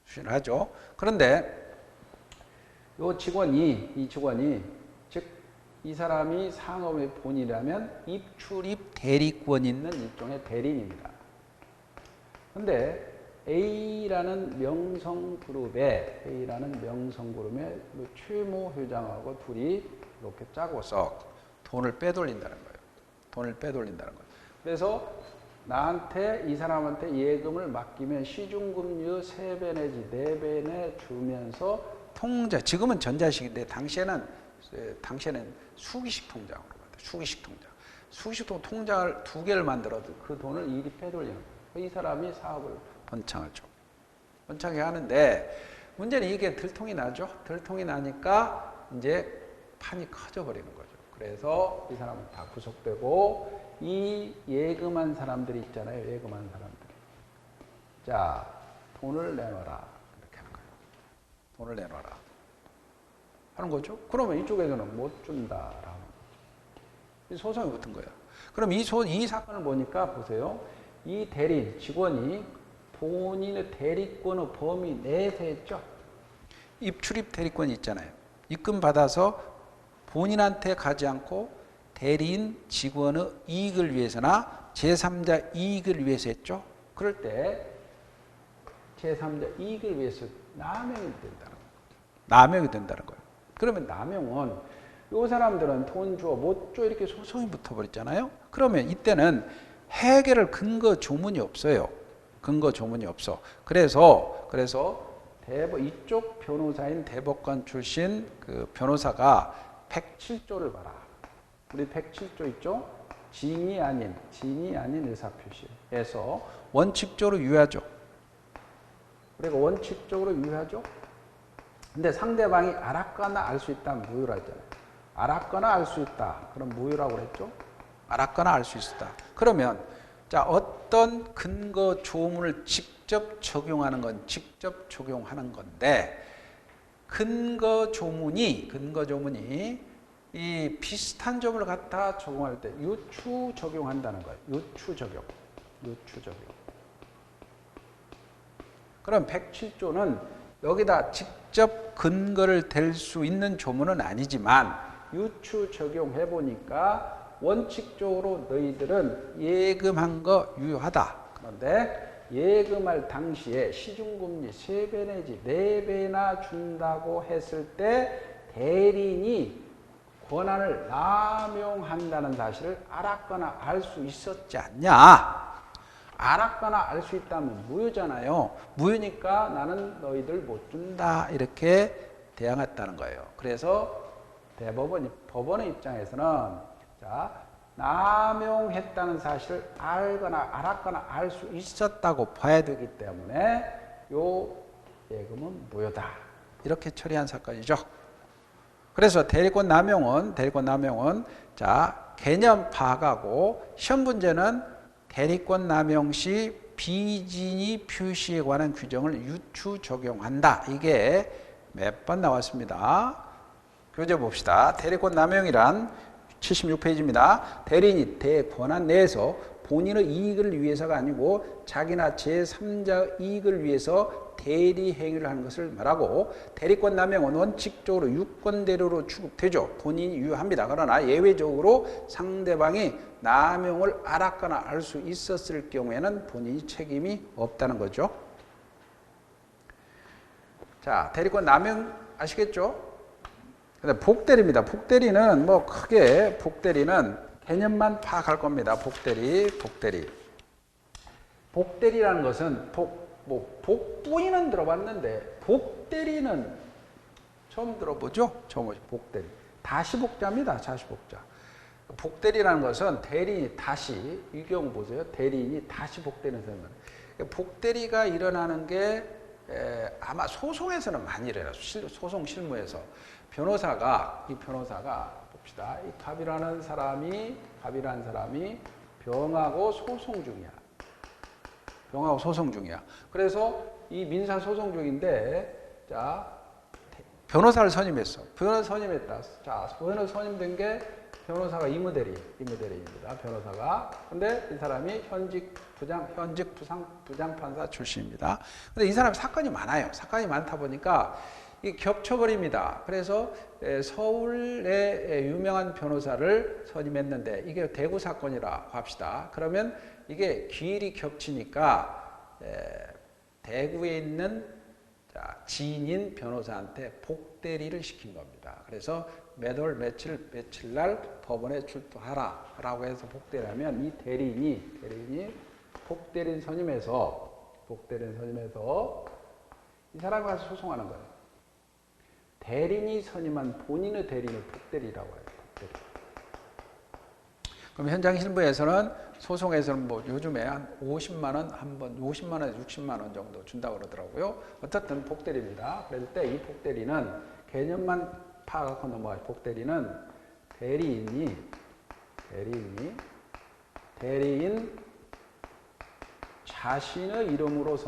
수신을 하죠. 그런데 이 직원이 즉 이 사람이 상업의 본인이라면 입출입 대리권 있는 일종의 대리인입니다. 그런데 A라는 명성그룹의 최모 회장하고 둘이 이렇게 짜고서 돈을 빼돌린다는 거예요. 그래서 이 사람한테 예금을 맡기면 시중금리 3배 내지 4배내 주면서 지금은 전자식인데 당시에는 수기식 통장으로 만들어요. 수기식 통장을 2개를 만들어도 그 돈을 이리 빼돌리는 거예요. 이 사람이 사업을 번창하죠. 번창해 하는데 문제는 이게 들통이 나죠. 들통이 나니까 이제 판이 커져 버리는 거죠. 그래서 이 사람은 다 구속되고 이 예금한 사람들이 있잖아요. 예금한 사람들이. 자, 돈을 내놔라. 이렇게 하는 거예요. 돈을 내놔라. 하는 거죠. 그러면 이쪽에서는 못 준다라는 거죠. 소송이 붙은 거예요. 그럼 이 사건을 보니까 보세요. 이 대리인, 직원이 본인의 대리권의 범위 내에서 했죠. 입출입 대리권이 있잖아요. 입금 받아서 본인한테 가지 않고 대리인 직원의 이익을 위해서나 제3자 이익을 위해서 했죠. 그럴 때 제3자 이익을 위해서 남용이 된다는 거예요. 그러면 남용은 이 사람들은 돈 줘, 못 줘 이렇게 소송이 붙어버렸잖아요. 그러면 이때는 해결할 근거 조문이 없어요. 그래서 이쪽 변호사인 대법관 출신 그 변호사가 107조를 봐라. 우리 107조 있죠? 진이 아닌 의사표시에서 원칙적으로 유효하죠. 그리고 원칙적으로 유효하죠. 근데 상대방이 알았거나 알 수 있다면 무효라 했잖아요. 알았거나 알 수 있다. 그럼 무효라고 그랬죠? 알았거나 알 수 있다. 그러면 자 어떤 근거 조문을 직접 적용하는 건데 근거 조문이 이 비슷한 점을 갖다 적용할 때 유추 적용한다는 거예요. 유추 적용. 그럼 107조는 여기다 직접 근거를 댈 수 있는 조문은 아니지만 유추 적용해 보니까 원칙적으로 너희들은 예금한 거 유효하다. 그런데 예금할 당시에 시중금리 3배 내지 4배나 준다고 했을 때 대리인이 권한을 남용한다는 사실을 알았거나 알 수 있었지 않냐. 알았거나 알 수 있다면 무효잖아요. 무효니까 나는 너희들 못 준다 이렇게 대항했다는 거예요. 그래서 법원의 입장에서는 자 남용했다는 사실을 알았거나 알 수 있었다고 봐야 되기 때문에 요 예금은 무효다. 이렇게 처리한 사건이죠. 그래서 대리권 남용은 자 개념 파악하고 시험 문제는 대리권 남용 시 비진이 표시에 관한 규정을 유추 적용한다. 이게 몇 번 나왔습니다. 교재 봅시다. 대리권 남용이란 76페이지입니다. 대리인이 대권한 내에서 본인의 이익을 위해서가 아니고 자기나 제3자 이익을 위해서 대리 행위를 하는 것을 말하고, 대리권 남용은 원칙적으로 유권대리로 취급되죠. 본인이 유효합니다. 그러나 예외적으로 상대방이 남용을 알았거나 알 수 있었을 경우에는 본인이 책임이 없다는 거죠. 자, 대리권 남용 아시겠죠? 근데 복대리입니다. 복대리는 뭐 크게 복대리는 개념만 파악할 겁니다. 복대리. 복대리라는 것은 복부인은 들어봤는데 복대리는 처음 들어보죠? 처음 복대리. 다시복자입니다. 다시복자. 복대리라는 것은 대리인이 다시, 이 경우 보세요. 대리인이 다시 복대는 사람. 복대리가 일어나는 게 아마 소송에서는 많이 일어나요. 소송 실무에서. 이 변호사가 봅시다. 이 갑이라는 사람이 병하고 소송 중이야. 그래서 이 민사 소송 중인데, 자, 변호사를 선임했어. 변호사 선임했다. 자, 변호사 선임된 게 변호사가 이무대리입니다. 변호사가. 근데 이 사람이 현직 부장판사 출신입니다. 근데 이 사람이 사건이 많아요. 사건이 많다 보니까 이 겹쳐버립니다. 그래서 서울의 유명한 변호사를 선임했는데 이게 대구 사건이라 합시다. 그러면 이게 기일이 겹치니까 대구에 있는 지인인 변호사한테 복대리를 시킨 겁니다. 그래서 몇 월 며칠 날 법원에 출두하라 라고 해서 복대리하면 이 대리인이 복대리인 선임해서 이 사람이 가서 소송하는 거예요. 대리인이 선임한 본인의 대리인을 복대리라고 해요. 복대리. 그럼 현장 실무에서는 소송에서는 뭐 요즘에 한 50만 원 한 번, 50만 원, 60만 원 정도 준다고 그러더라고요. 어쨌든 복대리입니다. 그럴 때 이 복대리는 개념만 파악하고 넘어가요. 복대리는 대리인 자신의 이름으로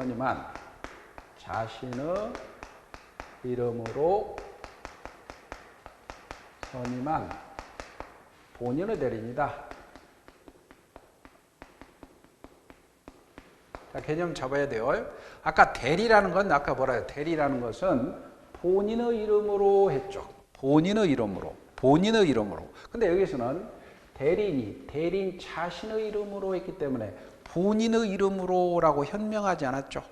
선임한 본인의 대리인이다. 자, 개념 잡아야 돼요. 아까 대리라는 건 아까 뭐라요? 대리라는 것은 본인의 이름으로 했죠. 본인의 이름으로. 근데 여기서는 대리인 자신의 이름으로 했기 때문에 본인의 이름으로라고 현명하지 않았죠.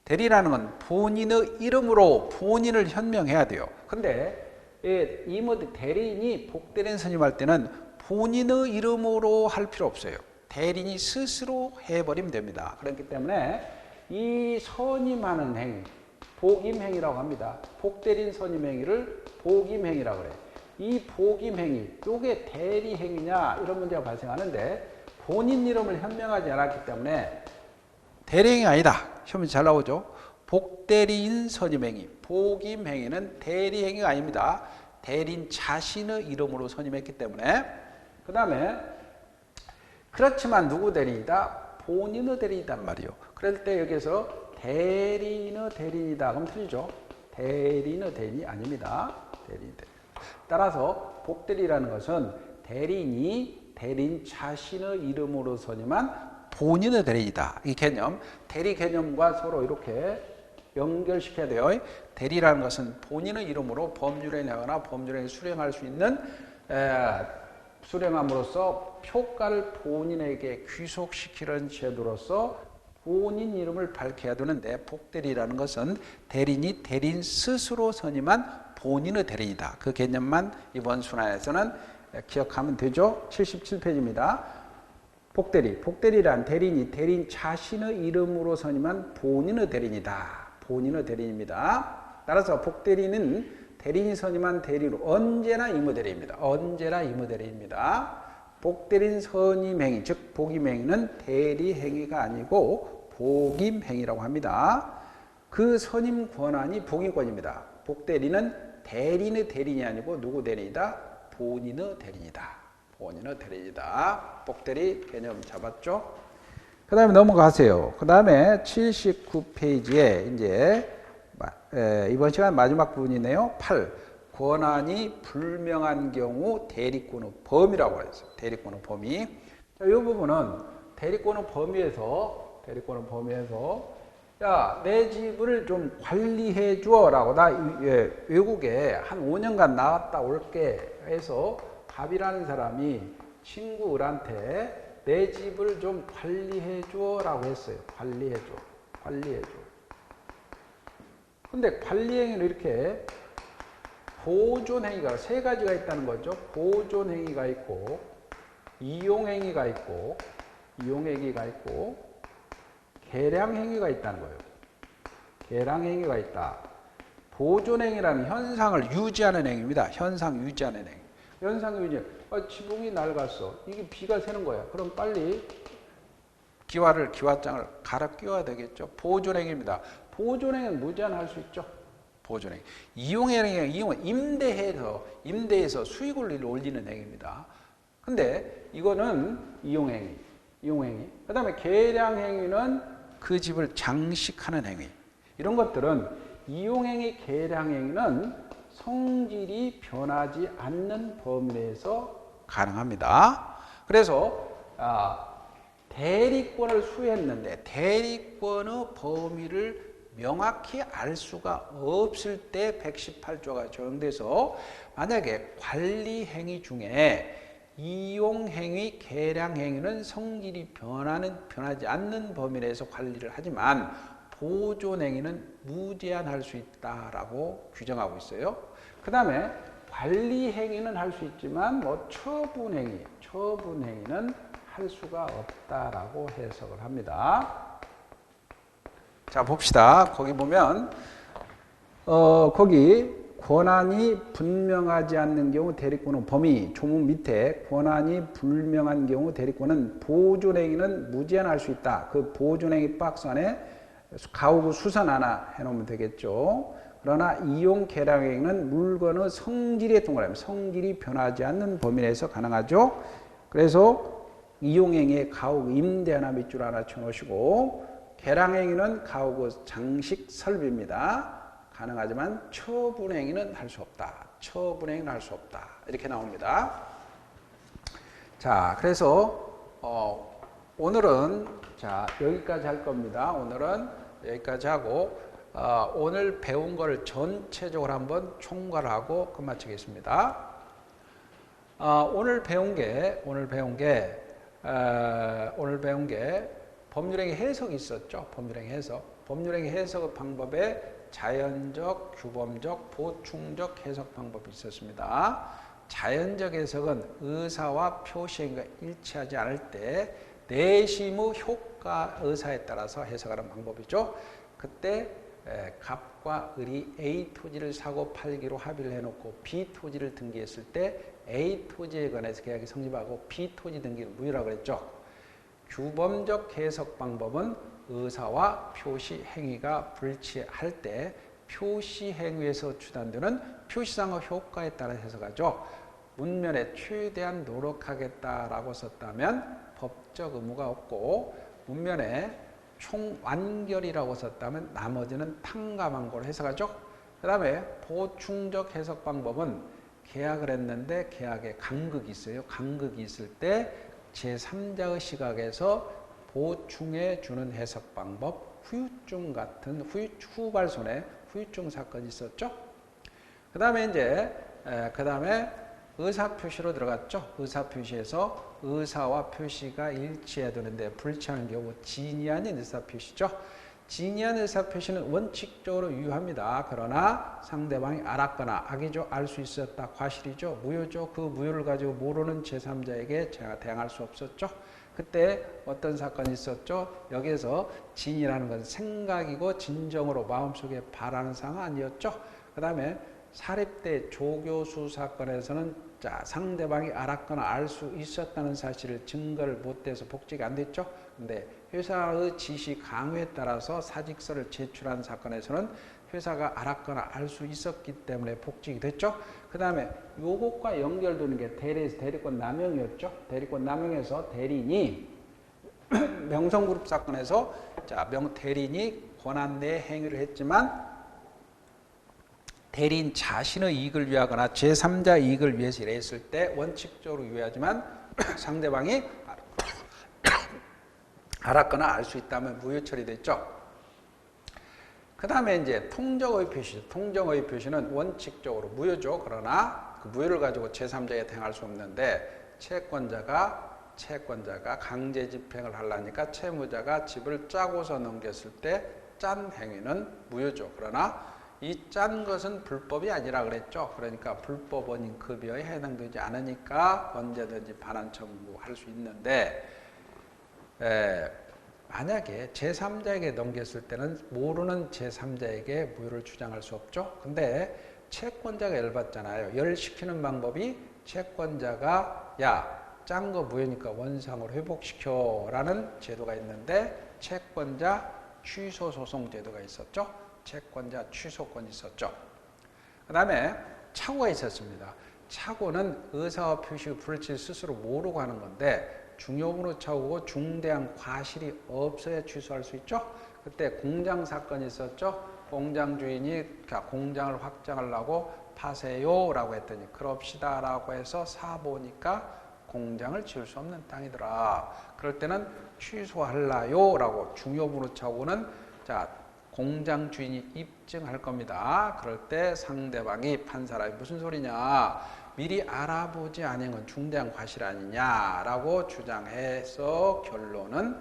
대리라는 건 본인의 이름으로 본인을 현명해야 돼요. 근데 대리인이 복대리인 선임할 때는 본인의 이름으로 할 필요 없어요. 대리인이 스스로 해버리면 됩니다. 그렇기 때문에 이 선임하는 행위, 복임행위라고 합니다. 복대리인 선임행위를 복임행위라고 그래요. 이 복임행위, 이게 대리행위냐 이런 문제가 발생하는데 본인 이름을 현명하지 않았기 때문에 대리행위 아니다. 시험이 잘 나오죠. 복대리인 선임행위, 복임행위는 대리행위가 아닙니다. 대리인 자신의 이름으로 선임했기 때문에. 그 다음에 그렇지만 누구 대리이다? 본인의 대리이단 말이에요. 그럴 때 여기서 대리인의 대리인이다. 그럼 틀리죠. 대리인의 대리인이 아닙니다. 대리인. 따라서 복대리라는 것은 대리인이 대리인 자신의 이름으로 선임한 본인의 대리이다. 이 개념, 대리 개념과 서로 이렇게 연결시켜야 돼요. 대리라는 것은 본인의 이름으로 법률에 내거나 법률에 수령할 수 있는 수령함으로써 효과를 본인에게 귀속시키는 제도로서 본인 이름을 밝혀야 되는데, 복대리라는 것은 대리인이 대리인 스스로 선임한 본인의 대리이다. 그 개념만 이번 순환에서는 기억하면 되죠. 77페이지입니다. 복대리란 대리인이 대리인 자신의 이름으로 선임한 본인의 대리인이다. 본인의 대리인입니다. 따라서 복대리는 대리인이 선임한 대리로 언제나 이무대리입니다. 복대리인 선임행위, 즉 복임행위는 대리행위가 아니고 복임행위라고 합니다. 그 선임 권한이 복임권입니다. 복대리는 대리인의 대리인이 아니고 누구 대리이다? 본인의 대리인이다. 복대리 개념 잡았죠? 그 다음에 넘어가세요. 그 다음에 79페이지에 이제 이번 시간 마지막 부분이네요. 8. 권한이 불명한 경우 대리권의 범위라고 했어요. 대리권의 범위. 자, 이 부분은 대리권의 범위에서 야, 내 집을 좀 관리해 주어라고 나 외국에 한 5년간 나갔다 올게 해서 갑이라는 사람이 친구들한테 내 집을 좀 관리해 주어라고 했어요. 관리해 줘. 근데 관리행위는 이렇게 보존행위가 세 가지가 있다는 거죠. 보존행위가 있고, 이용행위가 있고, 계량행위가 있다는 거예요. 계량행위가 있다. 보존행위라는 현상을 유지하는 행위입니다. 현상 유지하는 행위. 현상 유지. 지붕이 낡았어. 이게 비가 새는 거야. 그럼 빨리 기와장을 갈아 끼워야 되겠죠. 보존행위입니다. 보존행위는 무제한할 수 있죠. 보존행위. 이용행위는 임대해서 수익을 올리는 행위입니다. 근데 이거는 이용행위. 그 다음에 계량행위는 그 집을 장식하는 행위. 이런 것들은 이용행위, 계량행위는 성질이 변하지 않는 범위 내에서 가능합니다. 그래서 대리권을 수행했는데 대리권의 범위를 명확히 알 수가 없을 때 118조가 적용돼서 만약에 관리행위 중에 이용행위, 계량행위는 성질이 변하지 않는 범위 내에서 관리를 하지만 보존행위는 무제한할 수 있다라고 규정하고 있어요. 그 다음에 관리행위는 할 수 있지만 처분행위는 할 수가 없다라고 해석을 합니다. 자, 봅시다. 거기 보면 거기 권한이 분명하지 않는 경우 대리권은 범위, 조문 밑에 권한이 불명한 경우 대리권은 보존행위는 무제한할 수 있다. 그 보존행위 박스 안에 가우구 수선 하나 해놓으면 되겠죠. 그러나 이용 계량행위는 물건의 성질에 동그라미, 성질이 변하지 않는 범위 내에서 가능하죠. 그래서 이용행위에 가우구 임대 하나 밑줄 하나 쳐놓으시고 계량행위는 가우구 장식 설비입니다. 가능하지만 처분행위는 할 수 없다. 이렇게 나옵니다. 자, 그래서 오늘은 여기까지 할 겁니다. 오늘은 여기까지 하고 오늘 배운 걸 전체적으로 한번 총괄하고 끝마치겠습니다. 오늘 배운 게 법률행위 해석이 있었죠. 법률행위 해석 방법에 자연적, 규범적, 보충적 해석 방법이 있었습니다. 자연적 해석은 의사와 표시행위가 일치하지 않을 때 내심의 효과 의사에 따라서 해석하는 방법이죠. 그때 갑과 을이 A 토지를 사고 팔기로 합의를 해놓고 B 토지를 등기했을 때 A 토지에 관해서 계약이 성립하고 B 토지 등기는 무효라고 했죠. 규범적 해석 방법은 의사와 표시 행위가 불치할 때 표시 행위에서 추단되는 표시상의 효과에 따라 해석하죠. 문면에 최대한 노력하겠다라고 썼다면 법적 의무가 없고 문면에 총완결이라고 썼다면 나머지는 탕감한 걸로 해석하죠. 그 다음에 보충적 해석 방법은 계약을 했는데 계약에 간극이 있어요. 간극이 있을 때 제3자의 시각에서 보충해 주는 해석 방법, 후유증 같은 후발손의 후유증 사건이 있었죠. 그 다음에 의사표시로 들어갔죠. 의사표시에서 의사와 표시가 일치해야 되는데 불치하는 경우 진이 아닌 의사표시죠. 진이한 의사표시는 원칙적으로 유효합니다. 그러나 상대방이 알았거나 악의적 알 수 있었다. 과실이죠. 무효죠. 그 무효를 가지고 모르는 제3자에게 제가 대항할 수 없었죠. 그때 어떤 사건이 있었죠? 여기에서 진이라는 것은 생각이고 진정으로 마음속에 바라는 상황 아니었죠. 그 다음에 사립대 조교수 사건에서는 상대방이 알았거나 알 수 있었다는 사실을 증거를 못 대서 복직이 안 됐죠. 근데 회사의 지시 강요에 따라서 사직서를 제출한 사건에서는 회사가 알았거나 알 수 있었기 때문에 복직이 됐죠. 그 다음에 요것과 연결되는 게 대리권 남용이었죠. 대리권 남용에서 대리인이 명성그룹 사건에서 자, 대리인이 권한 내 행위를 했지만 대리인 자신의 이익을 위하거나 제3자 이익을 위해서 일했을 때 원칙적으로 유효하지만 상대방이 알았거나 알 수 있다면 무효 처리됐죠. 그 다음에 이제 통정의 표시. 통정의 표시는 원칙적으로 무효죠. 그러나 그 무효를 가지고 제3자에게 행할 수 없는데 채권자가 강제 집행을 하려니까 채무자가 집을 짜고서 넘겼을 때 짠 행위는 무효죠. 그러나 이 짠 것은 불법이 아니라 그랬죠. 그러니까 불법 원인 급여에 해당되지 않으니까 언제든지 반환 청구할 수 있는데 만약에 제3자에게 넘겼을 때는 모르는 제3자에게 무효를 주장할 수 없죠. 근데 채권자가 열받잖아요. 열시키는 방법이 채권자가 야, 짠 거 무효니까 원상으로 회복시켜 라는 제도가 있는데 채권자 취소 소송 제도가 있었죠. 채권자 취소권이 있었죠. 그 다음에 착오가 있었습니다. 착오는 의사와 표시 불일치를 스스로 모르고 하는 건데 중요분으로 착오고 중대한 과실이 없어야 취소할 수 있죠. 그때 공장 사건이 있었죠. 공장 주인이 공장을 확장하려고 파세요 라고 했더니 그럽시다 라고 해서 사보니까 공장을 지을 수 없는 땅이더라. 그럴 때는 취소할라요 라고 중요분으로 착오는 자 공장 주인이 입증할 겁니다. 그럴 때 상대방이 판사라 무슨 소리냐 미리 알아보지 않은 건 중대한 과실 아니냐라고 주장해서 결론은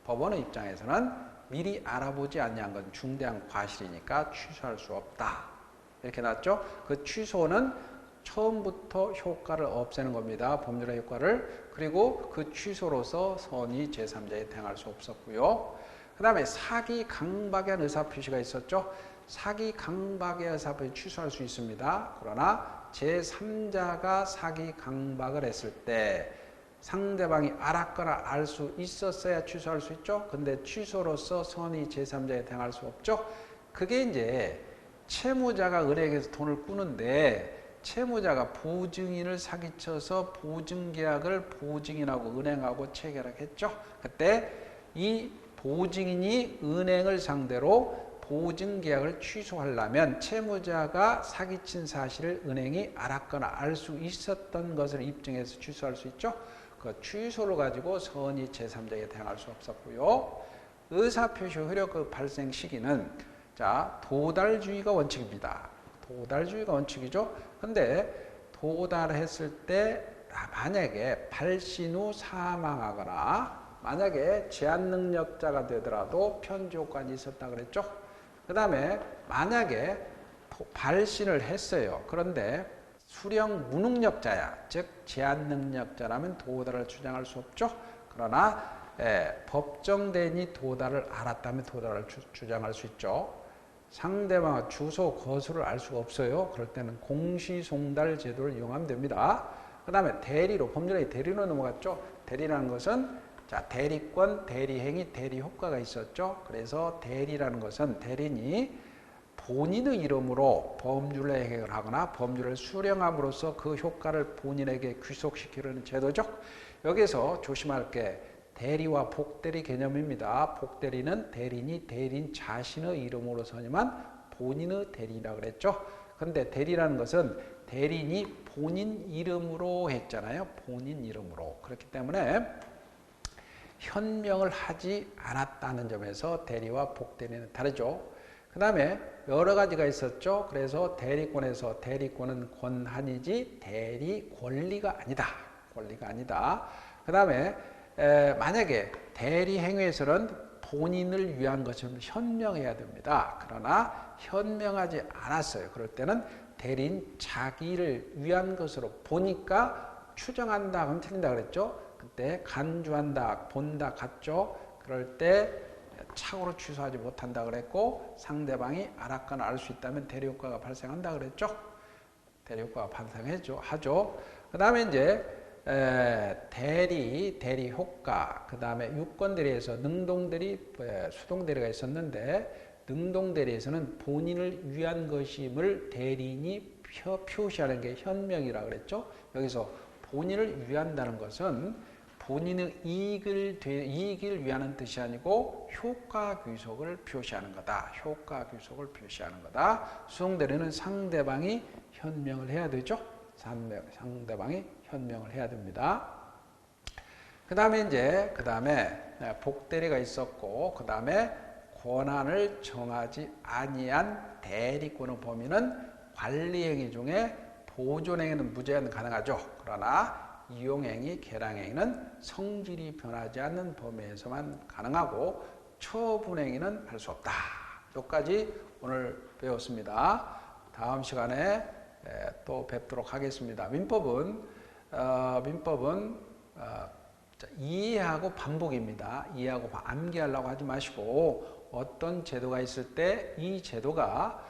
법원의 입장에서는 미리 알아보지 않은 건 중대한 과실이니까 취소할 수 없다. 이렇게 났죠. 그 취소는 처음부터 효과를 없애는 겁니다. 법률의 효과를. 그리고 그 취소로서 선의 제3자에 행할 수 없었고요. 그 다음에 사기 강박에 대한 의사표시가 있었죠. 사기 강박의 의사표시 취소할 수 있습니다. 그러나 제3자가 사기 강박을 했을 때 상대방이 알았거나 알 수 있었어야 취소할 수 있죠. 근데 취소로서 선의 제3자에 행할 수 없죠. 그게 이제 채무자가 은행에서 돈을 꾸는데 채무자가 보증인을 사기쳐서 보증계약을 보증인하고 은행하고 체결했죠. 그때 이 보증인이 은행을 상대로 보증계약을 취소하려면 채무자가 사기친 사실을 은행이 알았거나 알 수 있었던 것을 입증해서 취소할 수 있죠. 그 취소를 가지고 선의 제3자에게 행할 수 없었고요. 의사표시 효력 발생 시기는 자 도달주의가 원칙입니다. 도달주의가 원칙이죠. 근데 도달했을 때 만약에 발신 후 사망하거나 만약에 제한능력자가 되더라도 편지효과가 있었다 그랬죠. 그 다음에 만약에 발신을 했어요. 그런데 수령 무능력자야. 즉 제한능력자라면 도달을 주장할 수 없죠. 그러나 법정대인이 도달을 알았다면 도달을 주장할 수 있죠. 상대방 주소 거수를 알 수가 없어요. 그럴 때는 공시송달 제도를 이용하면 됩니다. 그 다음에 대리로 법률의 대리로 넘어갔죠. 대리라는 것은 자 대리권, 대리행위, 대리효과가 있었죠. 그래서 대리라는 것은 대리인이 본인의 이름으로 법률의 행위를 하거나 법률을 수령함으로써 그 효과를 본인에게 귀속시키려는 제도죠. 여기서 조심할 게 대리와 복대리 개념입니다. 복대리는 대리인이 대리인 자신의 이름으로 서지만 본인의 대리라고 그랬죠. 근데 대리라는 것은 대리인이 본인 이름으로 했잖아요. 본인 이름으로. 그렇기 때문에 현명을 하지 않았다는 점에서 대리와 복대리는 다르죠. 그 다음에 여러 가지가 있었죠. 그래서 대리권에서 대리권은 권한이지 대리 권리가 아니다. 권리가 아니다. 그 다음에 만약에 대리 행위에서는 본인을 위한 것처럼 현명해야 됩니다. 그러나 현명하지 않았어요. 그럴 때는 대리인 자기를 위한 것으로 보니까 추정한다 하면 틀린다 그랬죠. 그때 간주한다, 본다 같죠. 그럴 때 착오로 취소하지 못한다 그랬고 상대방이 알았거나 알 수 있다면 대리효과가 발생한다 그랬죠. 대리효과가 발생하죠. 그 다음에 이제 대리효과, 그 다음에 유권대리에서 능동대리, 수동대리가 있었는데 능동대리에서는 본인을 위한 것임을 대리인이 표시하는 게 현명이라고 그랬죠. 여기서 본인을 위한다는 것은 본인의 이익을 위하는 뜻이 아니고 효과 귀속을 표시하는 거다. 효과 귀속을 표시하는 거다. 수동대리는 상대방이 현명을 해야 되죠. 상대방이 현명을 해야 됩니다. 그 다음에 복대리가 있었고, 그 다음에 권한을 정하지 아니한 대리권의 범위는 관리행위 중에 보존행위는 무제한 가능하죠. 그러나 이용행위, 계량행위는 성질이 변하지 않는 범위에서만 가능하고 처분행위는 할 수 없다. 여기까지 오늘 배웠습니다. 다음 시간에 또 뵙도록 하겠습니다. 민법은 이해하고 반복입니다. 이해하고 암기하려고 하지 마시고 어떤 제도가 있을 때 이 제도가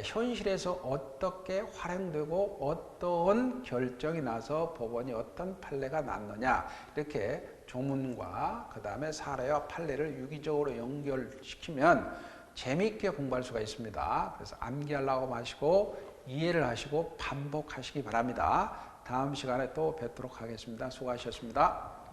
현실에서 어떻게 활용되고 어떤 결정이 나서 법원이 어떤 판례가 났느냐 이렇게 조문과 그 다음에 사례와 판례를 유기적으로 연결시키면 재미있게 공부할 수가 있습니다. 그래서 암기하려고 마시고 이해를 하시고 반복하시기 바랍니다. 다음 시간에 또 뵙도록 하겠습니다. 수고하셨습니다.